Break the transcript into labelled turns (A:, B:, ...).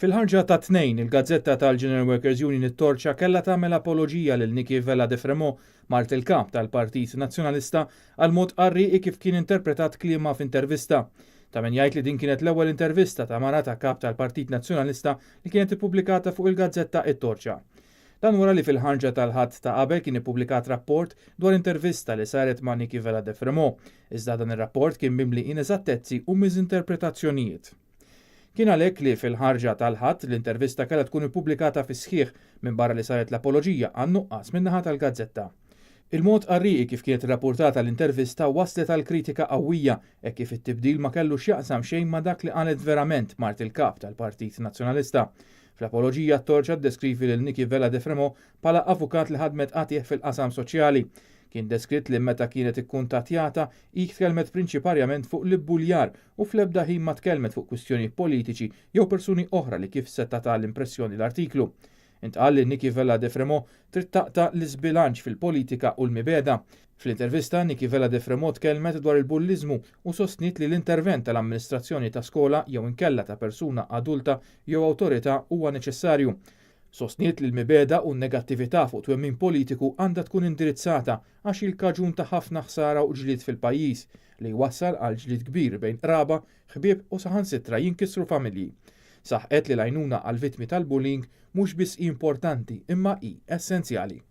A: Fil-ħarġa ta' tnejn, il-Gazzetta tal-General Workers Union it-Torċa kellha tagħmel apoloġija lil Niki Vella de Fremont, Mart il-Kap tal-Partit Nazzjonalista, għal mod qarriqi kif kien interpretat kliema f'intervista. Ta' min jgħid li din kienet l-ewwel intervista ta' mara ta' kap tal-Partit Nazzjonalista li kienet ippubblikata fuq il-Gazzetta it-Torċa. Dan wara li fil-ħarġa tal-ħadd ta' qabel kien ippubblikat rapport dwar intervista li saret ma' Niki Vella de Fremont, iżda dan ir-rapport kien mimli ineżattezzi u miżinterpretazzjonijiet. Kien għalhekk li fil-ħarġa tal-ħadd l-intervista kellha tkun ippubblikata fi sħiħ minn barra li saret l-apoloġija għan-nuqqas min-naħa tal-Gazzetta. Il-mod qarriqi kif kienet irrappurtata l-intervista waslet għal kritika qawwija hekk kif it-tibdil ma kellux jaqsam xejn ma' dak li qalet verament Mart il-Kap tal-Partit Nazzjonalista. Fl-apoloġija t-Torċa ddeskrivi lil Niki Vella de Fremont bħala avukat li ħadmet qatih fil-qasam soċjali. Kien deskritt li meta kienet ikkuntattjata hi tkellmet prinċiparjament fuq l-ibbuljar u fl-ebda ħin ma tkellmet fuq kwistjoni politiċi jew persuni oħra li kif setta tal-impressjoni l-artiklu. Intqal li Niki Vella de Fremont trid taqta' l-iżbilanċ fil-politika u l-mibeda. Fl-intervista Niki Vella de Fremont tkellmet dwar il-bulliżmu u sostniet li l-intervent tal-amministrazzjoni ta' skola jew inkella ta' persuna adulta jew awtorità huwa neċessarju. Sostniet li l-mibeda u n-negattività fuq twemmin politiku għandha tkun indirizzata għax il-kaġun ta' ħafna ħsara u ġlied fil-pajjiż li jwassal għal ġlied kbir bejn qraba, ħbieb u saħansitra jinkisru familji. Saħqet li l-għajnuna għal vittmi tal-bullying mhux biss importanti imma hi essenzjali.